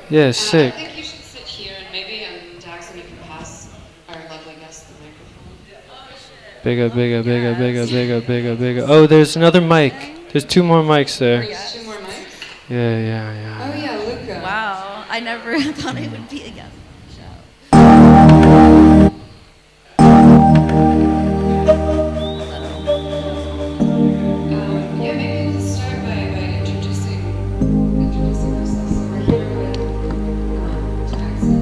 Yeah, I sick. think you should sit here and maybe Jackson, you can pass our lovely guest the microphone. Bigger, bigger, bigger, bigger, bigger, bigger, bigger. Oh, there's another mic. There's two more mics there. There's two more mics. Yeah, yeah, yeah. Oh yeah, Luca. Wow, I never thought I would be again. Yeah, maybe let's start by introducing ourselves. So we're here with Jackson.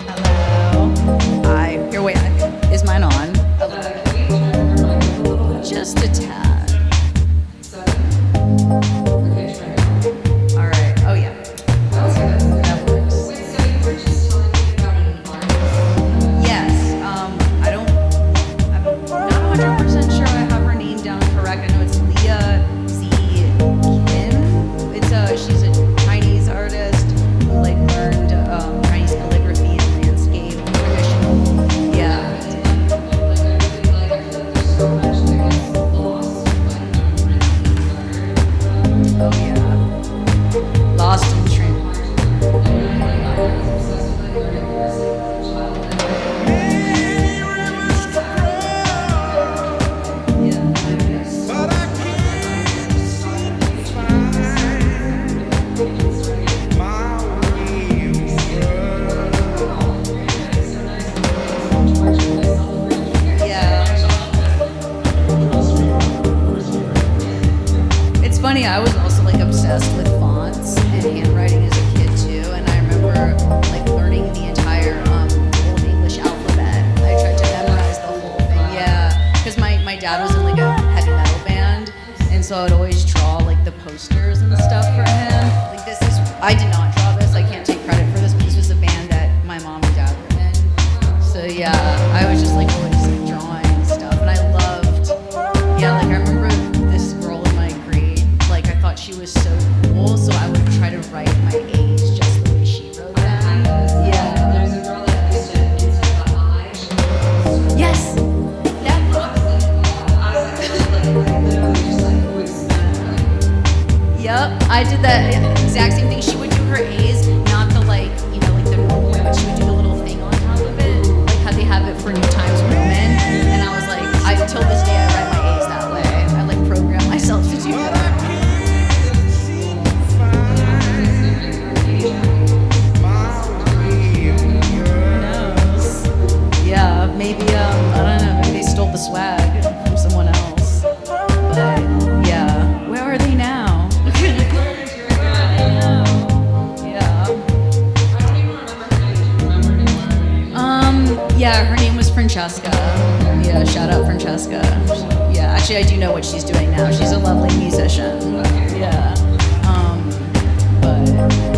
Hello. Hi. Here, wait. Is mine on? Can we turn your mic a little bit? Just a tad. Okay, try it. All right. Oh yeah. That works. Wait, so you were just telling me about an artist? Yes. I'm not 100% sure I have her name down correct. I know it's Leah Z Kim. She's a Chinese artist who like learned Chinese calligraphy and landscape traditional. Yeah. Like, I really like, I feel like there's so much that gets lost when you really learn. Oh yeah. Lost in Trent. Yeah. It's funny, I was also like obsessed with fonts and handwriting as a kid too, and I remember like learning the entire Old English alphabet. I tried to memorize the whole thing. Yeah, because my dad was in like a heavy metal band, and so I'd always draw like the posters and stuff for him. Like I did not draw this. I can't take credit for this, but this was a band that my mom and dad were in. So yeah, I was just like always drawing and stuff, and I loved. Yeah, like I remember this girl in my grade. Like I thought she was so cool, so I would try to write my A's just the way she wrote them. Yeah. There's a girl that used to insert the eye. Yes. Yeah. Yep. I did that exact same thing. She would do her A's, not the like the normal way, but she would do the little thing on top of it, like how they have it for New Times Roman. And I was like, till this day I write my A's that way. I like program myself to do that. Yeah, maybe I don't know, maybe they stole the swag from someone else. But yeah, where are they now? Yeah. Yeah, her name was Francesca. Yeah, shout out Francesca. Yeah, actually I do know what she's doing now. She's a lovely musician. Yeah. But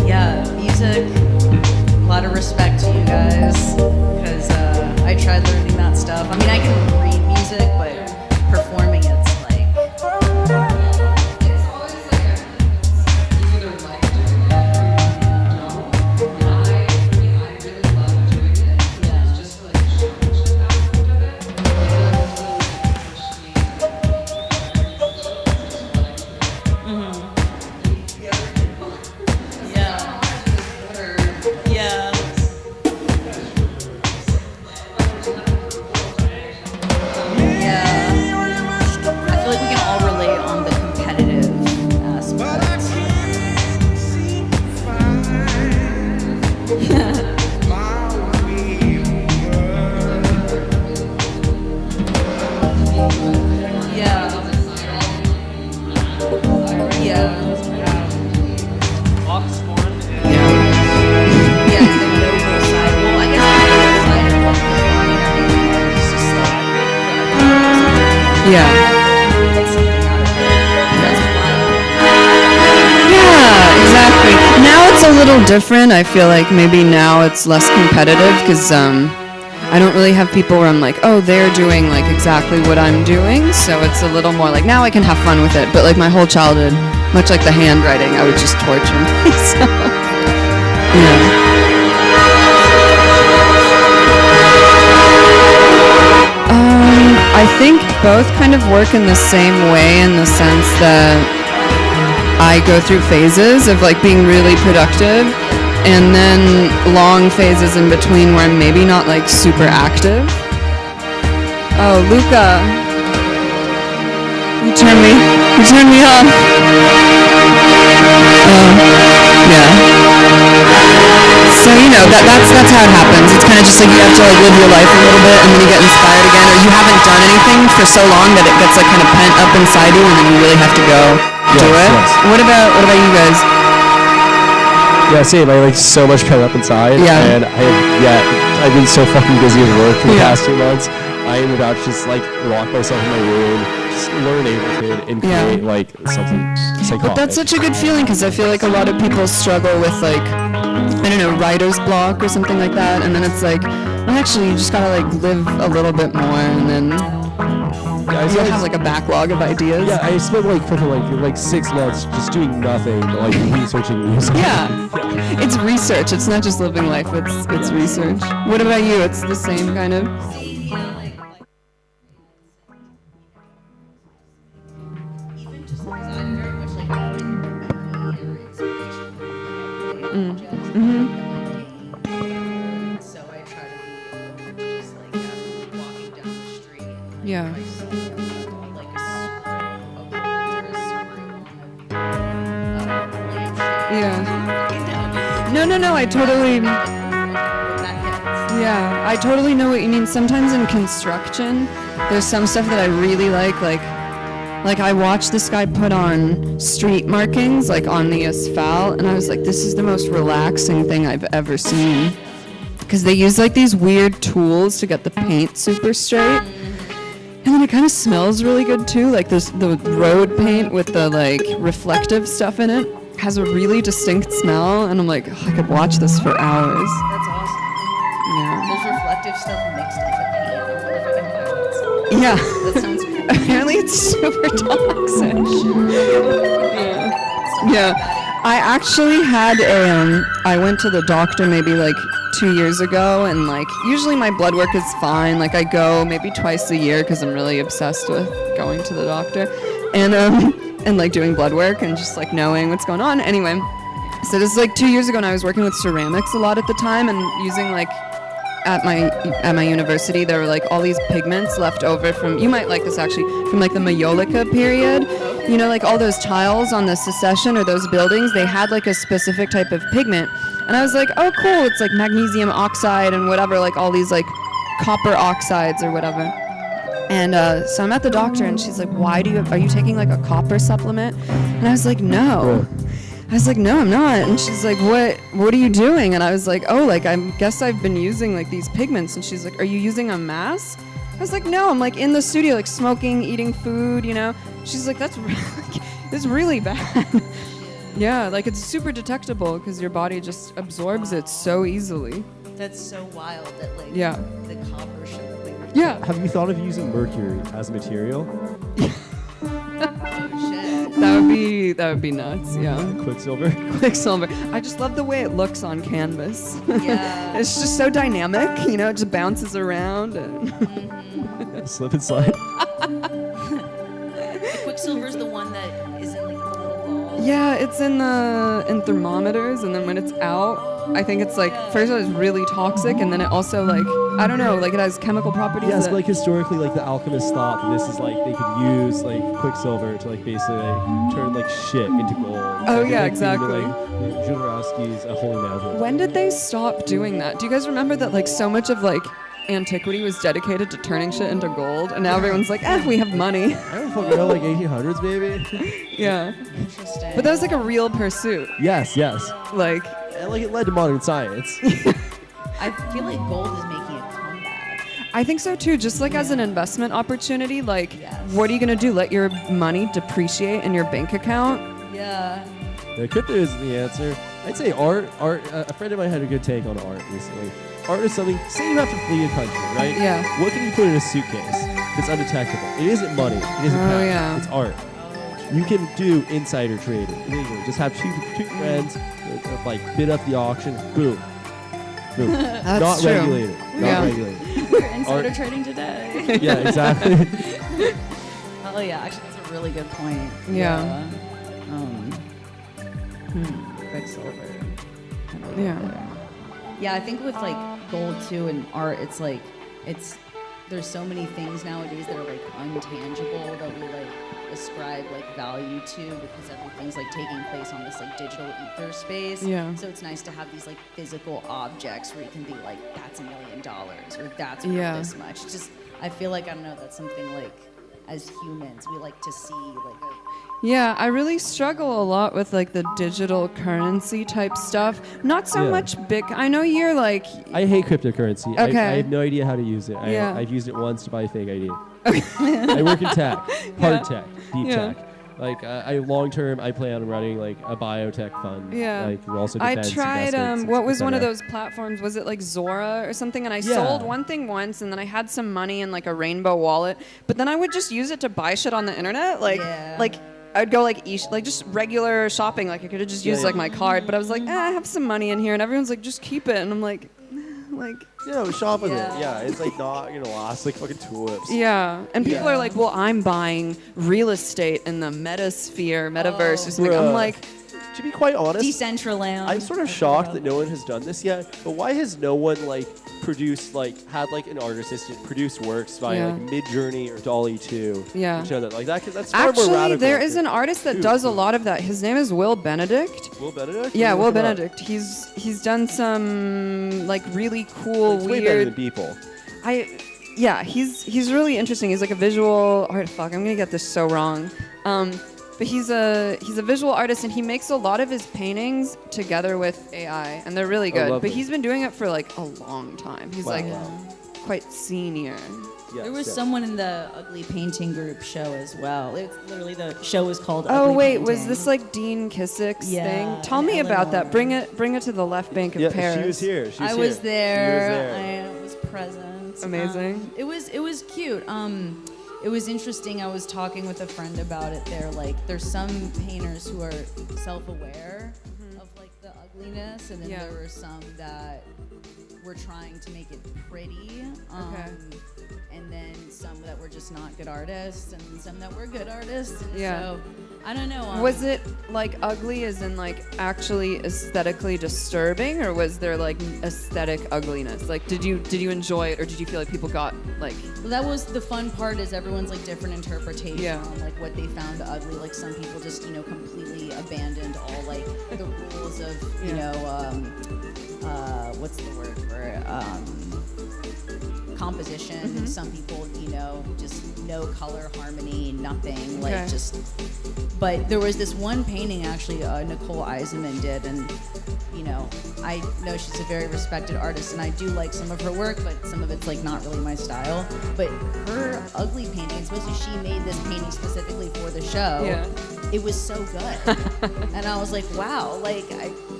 yeah, music, a lot of respect to you guys, because I tried learning that stuff. I mean, I can read music, but performing it's like, It's always like you either like doing it or you don't. And I really love doing it. It's just for like the showmanship aspect of it. I feel like it's really like pushed me. different. I feel like maybe now it's less competitive because I don't really have people where I'm like, oh, they're doing like exactly what I'm doing. So it's a little more like now I can have fun with it. But like my whole childhood, much like the handwriting, I would just torture myself. Yeah. I think both kind of work in the same way in the sense that I go through phases of like being really productive and then long phases in between where I'm maybe not like super active. Oh, Luca. You turn me off. Yeah. So you know that's how it happens. It's kind of just like you have to like live your life a little bit, and then you get inspired again, or you haven't done anything for so long that it gets like kind of pent up inside you, and then you really have to go do it. Yes. What about you guys? Yeah, same. I like so much pent up inside. Yeah. And I've been so fucking busy with work for the past 2 months. I am about to just like lock myself in my room, just learn Ableton, and create like something psychotic. But that's such a good feeling because I feel like a lot of people struggle with like, I don't know, writer's block or something like that. And then it's like, well, actually, you just gotta like live a little bit more, and then you have like a backlog of ideas. Yeah, I spent like fucking like 6 months just doing nothing but like researching music. Yeah. It's research. It's not just living life. It's research. What about you? It's the same kind of. Even just because I'm very much like so I try to be just like walking down the street. Yeah. Like a Yeah. No. I totally. Yeah, I totally know what you mean. Sometimes in construction, there's some stuff that I really like I watched this guy put on street markings like on the asphalt, and I was like, this is the most relaxing thing I've ever seen. Because they use like these weird tools to get the paint super straight. And then it kind of smells really good too, like the road paint with the like reflective stuff in it has a really distinct smell, and I'm like, oh, I could watch this for hours. That's awesome. Yeah. There's reflective stuff mixed with the paint. I wonder if I can buy that stuff. Yeah. That sounds cool. Apparently it's super toxic. Yeah. I actually had I went to the doctor maybe like 2 years ago, and like usually my blood work is fine. Like I go maybe twice a year because I'm really obsessed with going to the doctor and like doing blood work and just like knowing what's going on. Anyway, so this is like 2 years ago, and I was working with ceramics a lot at the time and using like at my university there were like all these pigments left over from, you might like this actually, from like the Maiolica period. You know, like all those tiles on the Secession or those buildings, they had like a specific type of pigment. And I was like, oh cool, it's like magnesium oxide and whatever, like all these like copper oxides or whatever. And so I'm at the doctor and she's like, are you taking like a copper supplement? And I was like, no. I was like, no, I'm not. And she's like, what are you doing? And I was like, oh, like I guess I've been using like these pigments. And she's like, are you using a mask? I was like, no, I'm like in the studio, like smoking, eating food, you know. She's like, that's really bad. Yeah, like it's super detectable because your body just absorbs it so easily. That's so wild that like Yeah. the copper should like Yeah. Have you thought of using mercury as a material? shit. That would be nuts, yeah. Quicksilver? Quicksilver. I just love the way it looks on canvas. Yeah. It's just so dynamic, you know, it just bounces around. And Slip and slide? Quicksilver's the one that is in like the little ball. yeah, it's in thermometers, and then when it's out, I think it's like, first it's really toxic, and then it also like, I don't know, like it has chemical properties. Yes, that- but like historically, like the alchemists thought that this is like they could use like quicksilver to like basically like, turn like shit into gold. Oh, Like, yeah, like, exactly. Like Jodorowsky's A Holy Mountain. When did they stop doing that? Do you guys remember that like so much of like antiquity was dedicated to turning shit into gold, and now everyone's like, we have money. I don't fucking know, like 1800s maybe. Yeah. Interesting. But that was like a real pursuit. Yes. Like, And like it led to modern science. I feel like gold is making a comeback. I think so too. Just like as an investment opportunity, like, Yes. what are you gonna do? Let your money depreciate in your bank account? Yeah. Yeah, crypto isn't the answer. I'd say art. A friend of mine had a good take on art recently. Art is something. Say you have to flee a country, right? Yeah. What can you put in a suitcase that's undetectable? It isn't money. It isn't Oh, cash. yeah. It's art. You can do insider trading legally. Just have two friends, like bid up the auction. Boom. Boom. That's Not true. regulated. Not Yeah. regulated. We're insider Art- trading today. Yeah, exactly. Oh yeah, actually that's a really good point. Yeah. Quicksilver. Yeah. Yeah, I think with like gold too and art, it's like there's so many things nowadays that are like untangible that we like ascribe like value to because everything's like taking place on this like digital ether space. Yeah. So it's nice to have these like physical objects where you can be like, that's $1 million or that's worth Yeah. this much. Just I feel like I don't know, that's something like as humans we like to see like a Yeah, I really struggle a lot with like the digital currency type stuff. Not so Yeah. much big. I know you're like. I hate cryptocurrency. Okay. I have no idea how to use it. Yeah. I've used it once to buy a fake ID. I work in tech, hard tech, deep Yeah. tech. Like I long term, I plan on running like a biotech fund. Yeah. Like we're also I defense tried investments, what was one of etc. those platforms? Was it like Zora or something? And I Yeah. sold one thing once, and then I had some money in like a rainbow wallet. But then I would just use it to buy shit on the internet, Yeah. like I'd go like like just regular shopping. Like I could have just used Yeah, like my card, but I was like, I have some money in here, and everyone's like, just keep it, and I'm like, Shop with Yeah. it. Yeah, it's like not gonna last like fucking tulips. yeah. And people Yeah. are like, well, I'm buying real estate in the metasphere, metaverse, or something. Bruh. I'm like, To be quite honest, Decentraland. I'm sort of shocked that no one has done this yet. But why has no one like produced had like an art assistant produce works by Yeah. like Mid-Journey or Dolly 2? Yeah. And show that like that. That's far more actually, radical. there is an artist that Who? does a Who? lot of that. His name is Will Benedict. Will Benedict. Yeah, Look Will him up. Benedict. He's done some like really cool, It's way better than weird. people. Yeah, he's really interesting. He's like a visual art. Fuck, I'm gonna get this so wrong. But he's a visual artist, and he makes a lot of his paintings together with AI, and they're really good. lovely. But he's been doing it for like a long time. He's Wow. like quite senior. Yes, There was yes. someone in the Ugly Painting Group show as well. It's literally the show was called. Oh Ugly wait, was Painting. this like Dean Kissick's Yeah, thing? Tell and me about that. Eleanor. Bring it to the left bank of Yeah, Paris. she was here. She was I here. was there. I was present. Amazing. It was cute. It was interesting. I was talking with a friend about it. There's some painters who are self-aware of like the ugliness, and then Yeah. there were some that were trying to make it pretty. Okay. And then some that were just not good artists, and some that were good artists. And Yeah. So I don't know. Was it like ugly as in like actually aesthetically disturbing, or was there like aesthetic ugliness? Like did you enjoy it, or did you feel like people got like Well, that was the fun part, is everyone's like different interpretation Yeah. on like what they found ugly. Like some people just completely abandoned all like the rules of what's the word for it? Composition. Mm-hmm. Some people just no color harmony, nothing, like Okay. just. But there was this one painting actually Nicole Eisenman did, and I know she's a very respected artist, and I do like some of her work, but some of it's like not really my style. But her ugly painting, especially she made this painting specifically for the show. Yeah. It was so good, and I was like, wow, like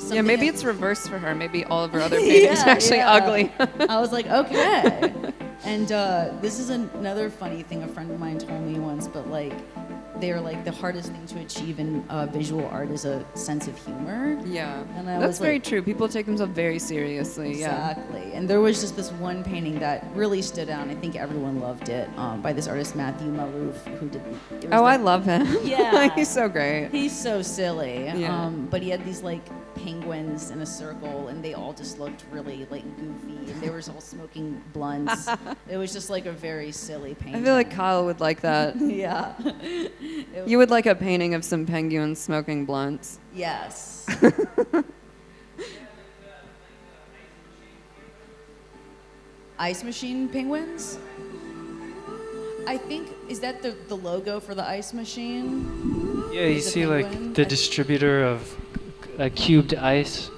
yeah, maybe it's reversed for her. Maybe all of her other paintings are actually ugly. I was like, okay. And this is another funny thing a friend of mine told me once, but like, they're like the hardest thing to achieve in visual art is a sense of humor. Yeah, And I that's was very like- true. People take themselves very seriously. Yeah. Exactly. And there was just this one painting that really stood out, and I think everyone loved it, by this artist Matthew Malouf, who did. It was Oh, I like- love him. Yeah. He's so great. He's so silly. Yeah. But he had these like penguins in a circle, and they all just looked really like goofy, and they were all smoking blunts. It was just like a very silly I painting. feel like Kyle would like that. Yeah. You would like a painting of some penguins smoking blunts. Yes. Ice Machine penguins? I think, is that the logo for the Ice Machine? Yeah, you Is it see penguin? like the distributor of cubed ice.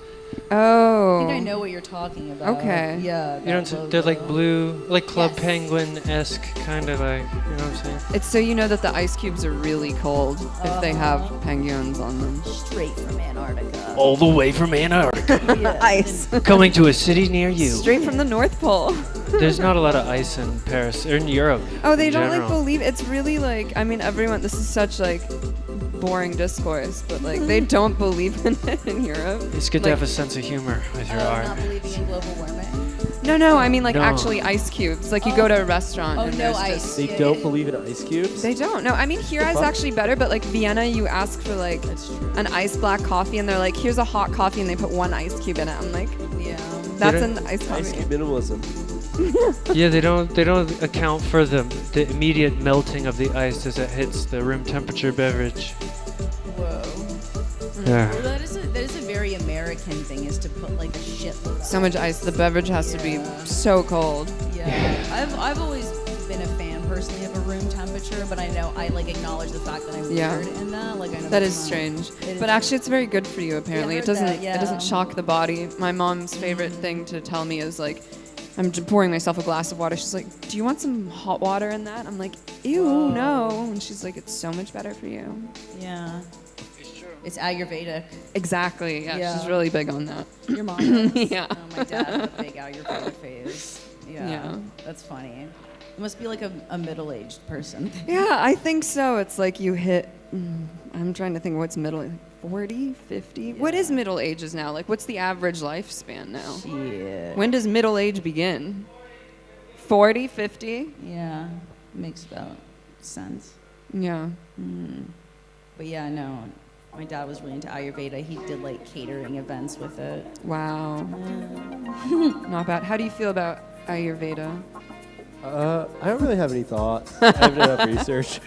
Oh. I think I know what you're talking about. Okay. Yeah. You know, that they're like logo. blue, like Club Yes. Penguin-esque, kind of like, you know what I'm saying? It's so you know that the ice cubes are really cold if they have Uh-huh. penguins on them. Straight from Antarctica. All the way from Antarctica, Yeah. Ice. coming to a city near you. Straight from the North Pole. There's not a lot of ice in Paris or in Europe. Oh, they in don't like general. believe it's really like I mean everyone this is such like boring discourse, but like they don't believe in it in Europe. It's good to Like- have a sense of humor with your Oh, art. not believing in global warming. No, I mean like No. actually ice cubes. Like you go to a restaurant Oh, and no there's ice. just They Yeah, don't yeah. believe in ice cubes. they don't. No, I mean here The is fuck? actually better, but like Vienna you ask for like That's true. an ice black coffee and they're like, here's a hot coffee and they put one ice cube in it. I'm like, Yeah. that's don't- an ice Ice coffee. cube minimalism. Yeah, they don't account for the immediate melting of the ice as it hits the room temperature beverage. Whoa. Yeah. Well, that is a very American thing, is to put like a shitload. So much ice. The beverage has to be Yeah. so cold. Yeah. I've always been a fan personally of a room temperature, but I know I like acknowledge the fact that I'm Yeah. weird in that. Like I know That that's is not- strange. It is- But actually it's very good for you apparently. Yeah, It I've doesn't heard that, it doesn't yeah. shock the body. My mom's favorite thing to tell me is like I'm pouring myself a glass of water. She's like, "Do you want some hot water in that?" I'm like, "Ew, Whoa. no." And she's like, "It's so much better for you." Yeah. It's Ayurvedic. Exactly. Yeah, Yeah. she's really big on that. Your mom is? Yeah. Oh, my dad had a big Ayurvedic phase. Yeah. Yeah. That's funny. It must be like a middle-aged person. Yeah, I think so. It's like you hit I'm trying to think what's middle 40, 50. What is Yeah. middle ages now? Like what's the average lifespan now? Yeah. When does middle age begin? 40, 50? Yeah. Makes about sense. Yeah. But yeah, no. My dad was really into Ayurveda. He did like catering events with it. Wow. Not bad. How do you feel about Ayurveda? I don't really have any thoughts. I haven't done enough research.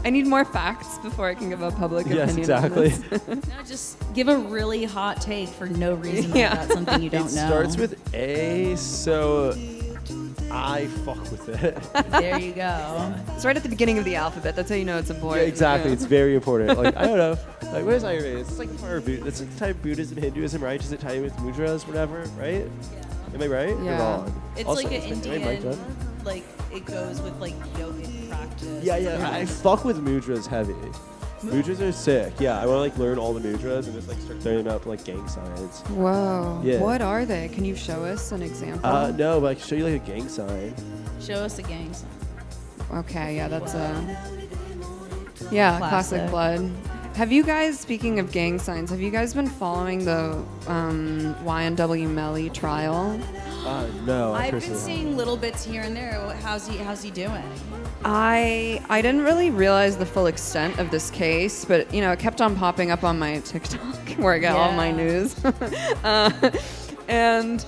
I need more facts before I can give a public Yes, opinion. on exactly. this. No, just give a really hot take for no reason Yeah. about something you don't It know. starts with A, so I fuck with it. There you go. It's right at the beginning of the alphabet. That's how you know it's Yeah, important. exactly. Yeah. It's very important. Like I don't know. Like what is Ayurveda? It's like a part of It's a type of Buddhism, Hinduism, right? Is it tied with mudras, whatever, right? Am I right? Or Yeah. wrong? It's Also, like an is my mic Indian, done? like it goes with like yogic practice. Yeah. I fuck with mudras heavy. Mudras are sick. Yeah, I want to like learn all the mudras and just like start throwing them out for like gang signs. Whoa. Yeah. What are they? Can you show us an example? No, but I can show you like a gang sign. Show us a gang sign. Okay, yeah, that's yeah, classic Classic. blood. Have you guys, speaking of gang signs, have you guys been following the YNW Melly trial? No, I I've been personally seeing little bits here and there. How's he doing? I didn't really realize the full extent of this case, but you know, it kept on popping up on my TikTok where I get all my Yeah. news. And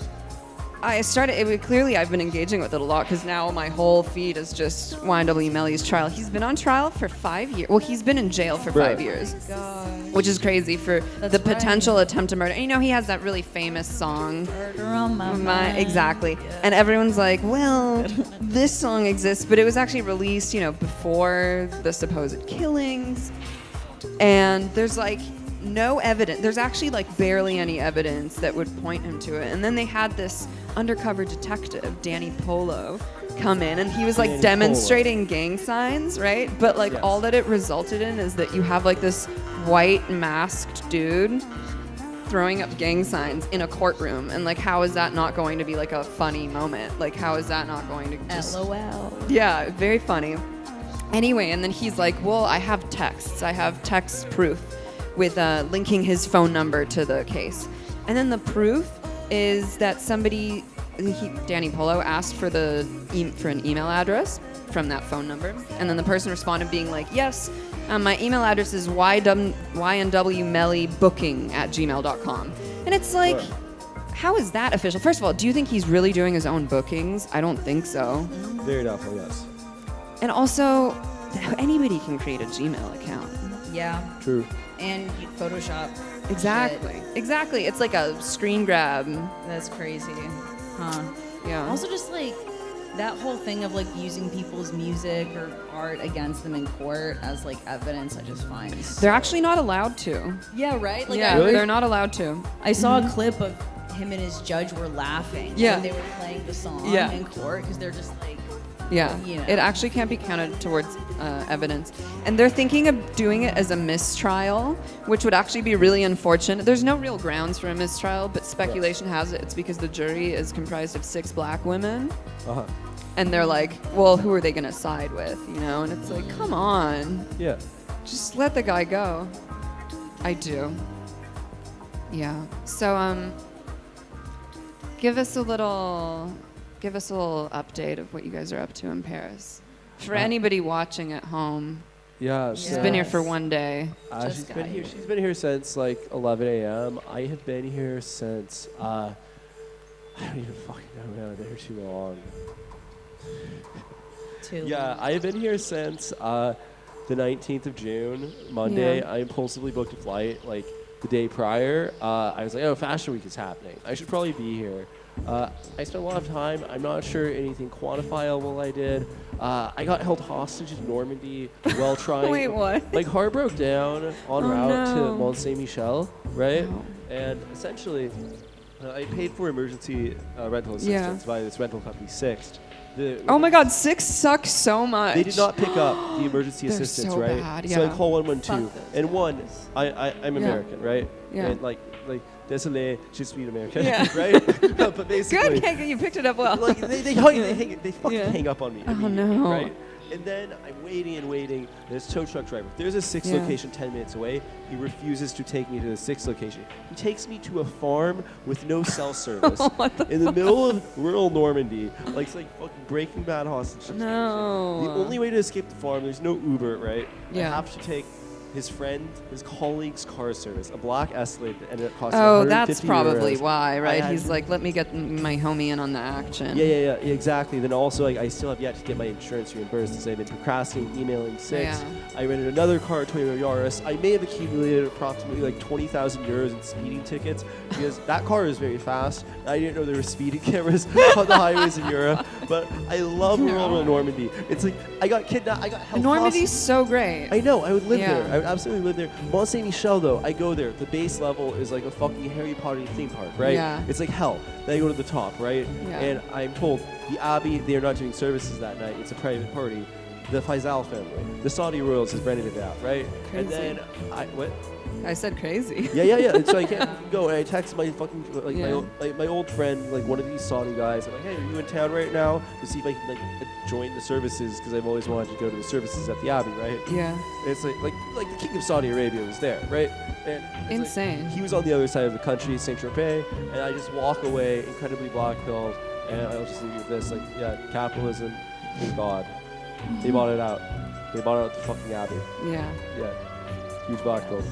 I started, clearly I've been engaging with it a lot because now my whole feed is just YNW Melly's trial. He's been on trial for 5 years. Well, he's been in jail for 5 Right. years, God. which is crazy for That's the right. potential attempt to murder. And you know, he has that really famous song. Murder on my mind. Exactly. And everyone's like, well, this song exists, but it was actually released, you know, before the supposed killings. And there's like no evidence. There's actually like barely any evidence that would point him to it. And then they had this undercover detective, Danny Polo, come in and he was like Danny demonstrating gang signs, right? But like Yes. all that it resulted in is that you have like this white masked dude throwing up gang signs in a courtroom, and like how is that not going to be like a funny moment? Like how is that not going to just LOL. yeah, very funny. Anyway, and then he's like, well, I have texts. I have text proof with linking his phone number to the case. And then the proof is that somebody, Danny Polo, asked for for an email address from that phone number. And then the person responded being like, yes, my email address is ynwmellybooking@gmail.com. And it's like, how is that official? First of all, do you think he's really doing his own bookings? I don't think so. Very doubtful, yes. And also, anybody can create a Gmail account. Yeah. True. And you Photoshop. Exactly. Exactly. It's like a screen grab. That's crazy. Huh. Yeah. Also, just like that whole thing of like using people's music or art against them in court as like evidence, I just find. They're actually not allowed to. Yeah, right. Like Yeah, I, they're not allowed to. I saw a clip of him and his judge were laughing Yeah. when they were playing the song Yeah. in court because they're just like, Yeah, You know. it actually can't be counted towards evidence. And they're thinking of doing it as a mistrial, which would actually be really unfortunate. There's no real grounds for a mistrial, but speculation has it it's because the jury is comprised of 6 black women. Uh-huh. And they're like, well, who are they going to side with, you know? And it's like, come on, Yeah. just let the guy go. I do. Yeah. So, give us a little update of what you guys are up to in Paris. For anybody watching at home, Yeah. she's been here for one day. Just She's got been here. here. She's been here since like 11 a.m. I have been here since I don't even fucking know, man. I've been here too long. Yeah, I have been here since the 19th of June, Monday. Yeah. I impulsively booked a flight like the day prior. I was like, oh, Fashion Week is happening. I should probably be here. I spent a lot of time. I'm not sure anything quantifiable I did. I got held hostage in Normandy while trying. Wait, what? My car broke down en Oh, route to no. Mont Saint Michel, right? Oh. And essentially, I paid for emergency rental assistance by this rental company, Sixt. Oh my God, 6 sucks so much. They did not pick up the emergency They're assistance, so right? bad, So I yeah. call 112. Fuck those And one, guys. I'm Yeah. American, right? Yeah. And like, désolé, je suis American, Yeah. right? But basically, Good, Kate, you picked it up well. like they fucking Yeah. hang up on me. Oh, immediately, no. Right? And then I'm waiting and waiting. There's a tow truck driver. There's a 6 Yeah. location 10 minutes away. He refuses to take me to the 6 location. He takes me to a farm with no cell service in the middle of rural Normandy. Like it's like fucking Breaking Bad hostage situation. No. The only way to escape the farm, there's no Uber, right? Yeah. I have to take his colleague's car service, a black Escalade that ended up costing Oh, 150 that's probably euros. why, right? I He's had- like, let me get my homie in on the action. Yeah, exactly. Then also, like, I still have yet to get my insurance reimbursed as I've been procrastinating, emailing Six. Yeah. I rented another car, Toyota Yaris. I may have accumulated approximately like 20,000 euros in speeding tickets because that car is very fast. I didn't know there were speeding cameras on the highways in Europe, but I love rural Normandy. It's like I got kidnapped. I got held Normandy's hostage. so great. I know, I would live Yeah. there. I would absolutely live there. Mont Saint Michel, though, I go there. The base level is like a fucking Harry Potter theme park, right? Yeah. It's like hell. Then I go to the top, right? Yeah. And I'm told the Abbey, they are not doing services that night. It's a private party. The Faisal family, the Saudi royals, has rented it out, right? And Crazy. then what? I said crazy. Yeah. And so I can't go, and I text my fucking Yeah. my old friend, like one of these Saudi guys. I'm like, hey, are you in town right now? To see if I can like join the services because I've always wanted to go to the services at the Abbey, right? Yeah. And it's like the king of Saudi Arabia was there, right? And it's like, Insane. he was on the other side of the country, Saint Tropez, and I just walk away, incredibly black-pilled, and I'll just leave you with this: like, yeah, capitalism, thank God, they bought it out. They bought out the fucking Abbey. Yeah. Yeah, huge black-pilled.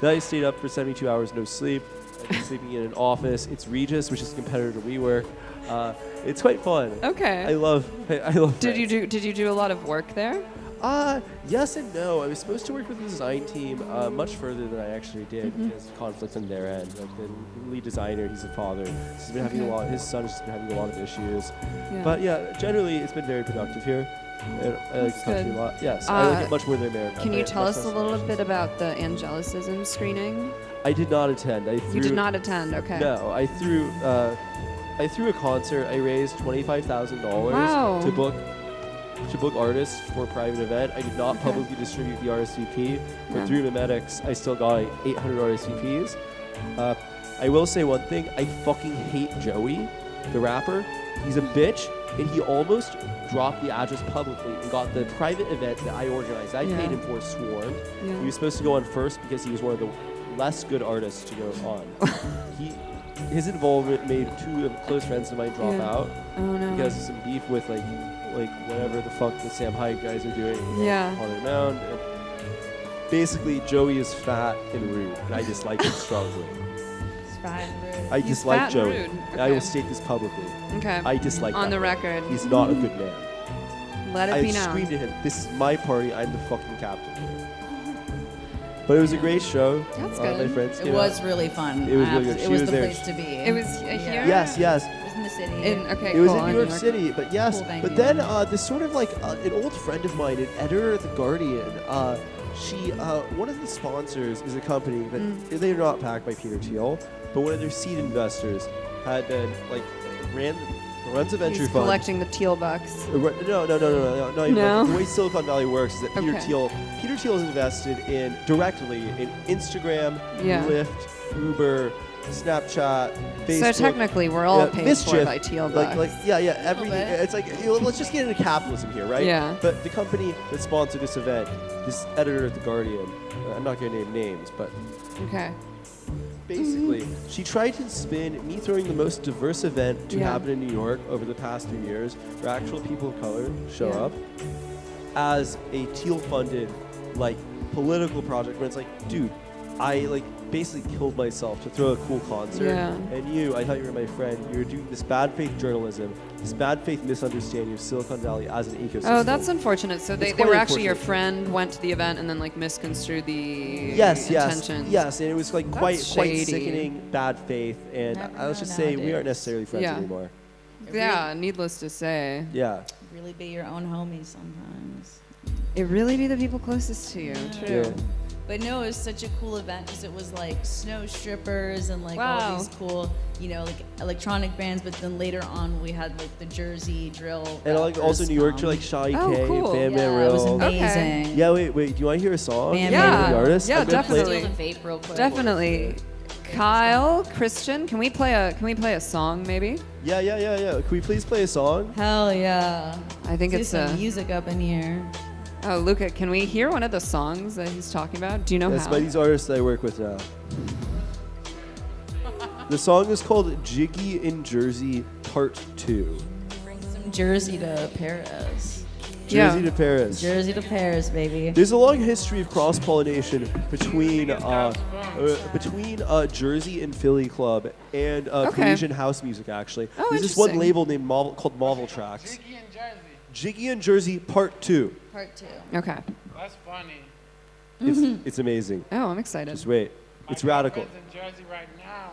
Then I stayed up for 72 hours, no sleep. I've been sleeping in an office. It's Regis, which is a competitor to WeWork. It's quite fun. Okay. I love. Did you do a lot of work there? Yes and no. I was supposed to work with the design team much further than I actually did because of conflict on their end. Like the lead designer, he's a father. He's been having his son has been having a lot of issues. Yeah. But yeah, generally it's been very productive here. And I like the country good. a lot. Yes, I like Uh, it much more than America. Can you Much tell us less a little American. bit about the Angelicism screening? I did not attend. You did not attend, okay. No, I threw a concert. I raised $25,000 Wow. to book artists for a private event. I did not Okay. publicly distribute the RSVP, but Yeah. through Memetics, I still got like 800 RSVPs. I will say one thing: I fucking hate Joey, the rapper. He's a bitch, and he almost dropped the address publicly and got the private event that I organized. I Yeah. paid him for swarmed. Yeah. He was supposed to go on first because he was one of the less good artists to go on. His involvement made 2 close friends of mine drop Yeah. out Oh no. because of some beef with like whatever the fuck the Sam Hyde guys are doing Yeah. on the mound. And basically, Joey is fat and rude, and I dislike him strongly. It's fine, rude. I He's dislike fat and Joey. rude. And I Okay. will state this publicly. Okay. I dislike On that the man. record. He's not a good man. Let it I be known. screamed at him, "This is my party. I'm the fucking captain." But it was a great show. That's My good. friends It came was out. really fun. It was I really good. abso- She It was was the there. place to be. It was here? Yes, yes. It was in the city. Okay, It was cool, in on New York City, but yes. Cool venue. But then this sort of like an old friend of mine, an editor at The Guardian, she one of the sponsors is a company that they're not backed by Peter Thiel, but one of their seed investors had been like runs a venture He's fund. collecting the teal bucks. No, not even. No? The way Silicon Valley works is that Peter Okay. Thiel is invested in directly in Instagram, Yeah. Lyft, Uber, Snapchat, Facebook. So technically, we're all paid for Mischief, by teal like, bucks. everything. bit. It's like let's just get into capitalism here, right? Yeah. But the company that sponsored this event, this editor at The Guardian, I'm not going to name names, but Okay. basically, she tried to spin me throwing the most diverse event to Yeah. happen in New York over the past 3 years, where actual people of color show Yeah. up, as a Teal-funded, like, political project. Where it's like, dude, I like basically killed myself to throw a cool concert, Yeah. and you, I thought you were my friend. You were doing this bad faith journalism, this bad faith misunderstanding of Silicon Valley as an ecosystem. Oh, that's unfortunate. So they It's were quite actually your unfortunate. friend, went to the event, and then like misconstrued the Yes, intentions. yes, and it was like quite shady. sickening, bad faith, and let's just say we aren't nowadays. necessarily friends Yeah. anymore. Yeah, needless to say. Yeah. Really be your own homie sometimes. It really be the people closest to you. True. Yeah. But no, it was such a cool event because it was like snow strippers and like Wow. all these cool, like electronic bands. But then later on, we had like the Jersey drill. And like also rappers New York to come. like Shy Oh, K, cool. Bam Yeah, Bam it was Real. amazing. Okay. Yeah, wait, do you want to hear a song? Bam from Bam the Real. artist? Yeah, I'm gonna play- definitely. Steal the vape real quick. Definitely. Kyle, Christian, can we play a song maybe? Yeah. Can we please play a song? Hell yeah. I think Do it's some a. music up in here. Oh, Luca, can we hear one of the songs that he's talking about? Do you know That's how? by these artists that I work with now. The song is called Jiggy in Jersey Part 2. Bring some Jersey to Paris. Jersey Yeah. to Paris. Jersey to Paris, baby. There's a long history of cross-pollination between Jersey and Philly Club and Parisian house music. Actually, Oh, there's this one interesting. label named called Marvel Tracks. Jiggy and Jersey Part 2. Part 2. Okay. That's funny. It's amazing. Oh, I'm excited. Just wait. It's My radical. girlfriend's in Jersey right now.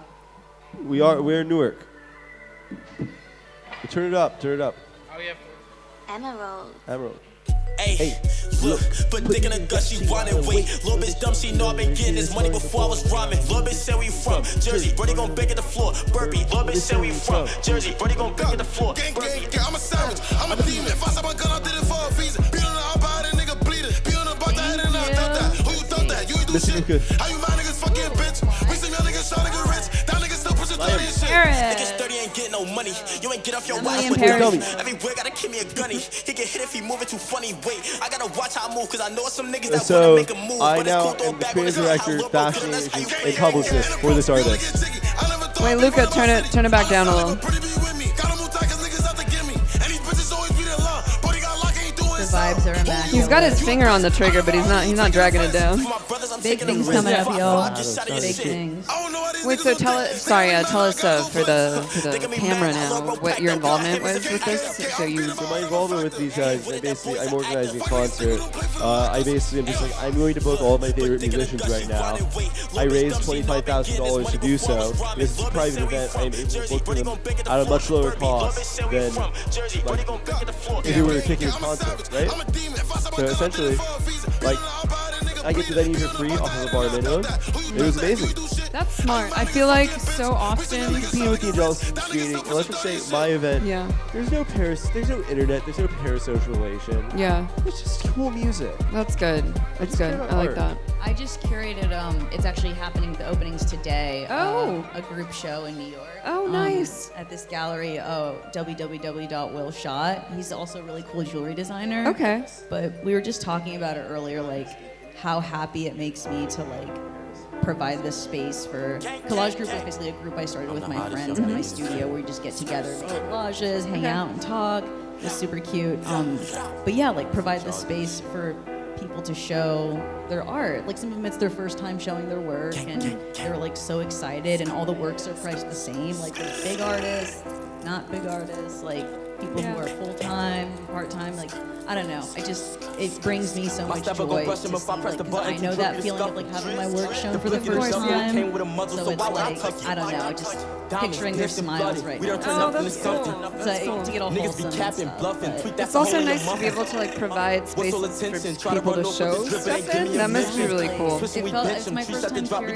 We're in Newark. Turn it up. Oh yeah. Emerald. Hey, look, put dick in a gut, she wanted weight. Little bitch dumb, she know I been getting this money before I was rhyming. Little bitch said where you from, Jersey, Brody gon' bake at the floor. Burpee, little bitch said where you from, Jersey, Brody gon' bake at the floor. Gang, I'm a savage, I'm a demon. If I saw my gun, I did it for a reason. Be on the outside, that nigga bleeding. Be on the butt, I had it and I thought that. Who you thought that? You ain't do Listen, shit. Luca. How you my niggas fucking bitch? We see y'all niggas trying to get rich. That nigga still pushing 30 and shit. Niggas 30 ain't getting no money. You ain't get off your Emily ass in with Paris. dummy. Everywhere gotta give me a gunny. He get hit if he moving too funny. Wait, I gotta watch how I move, cause I know some niggas that So, wanna make a move. I but it's now cool, throw am the back on creative the director, how fashion low, that's how you agent, get and publicist for this artist. Wait, Luca, turn it back down a little. The vibes are immaculate. He's got his finger on the trigger, but he's not dragging it down. Big things coming up, y'all. Big shit. things. Wait, so tell us for the camera now what your involvement was with this. So you. So my involvement with these guys, I'm organizing a concert. I basically am just like, I'm going to book all of my favorite musicians right now. I raised $25,000 to do so. This is a private event. I'm able to book them at a much lower cost than like, if you were taking a concert, right? So essentially, like, I get to venue for free off of a bar minimum. It was amazing. That's smart. I feel like so often. Competing with the Angelic screening, and let's just say my event. Yeah. There's no internet, there's no parasocialization. Yeah. It's just cool music. That's good. That's good. I like that. I just curated, it's actually happening, the openings today. Oh. A group show in New York. Oh, nice. At this gallery, www.willshot. He's also a really cool jewelry designer. Okay. But we were just talking about it earlier, like how happy it makes me to like provide this space for Collage Group is basically a group I started with my friends in my studio where we just get together, make collages, hang out and talk. It's super cute. But yeah, like provide this space for people to show their art. Like some of them it's their first time showing their work and they're like so excited and all the works are priced the same. Like there's big artists, not big artists, like people who are full-time, part-time. Like I don't know. It brings me so My much step joy up, go to brush him see, if I press the like, 'cause button. I know that feeling of like having my work shown for the first time. Came with a muzzle, So so it's why would I like, tuck you? I don't know, just Diamonds, picturing their piercing smiles bloody. right We now. don't turn Oh, nothing that's to cool. something. To get all Niggas wholesome be and capping, stuff, bluffing. but- Tweet that It's for also holding nice your to be able to like provide What's all spaces attention? for Try to people run to off show with the drip, stuff ain't give in. me a That must be mission. really cool. Pussy, It we felt, bitch it's him. my She first shut the time drop, we gon'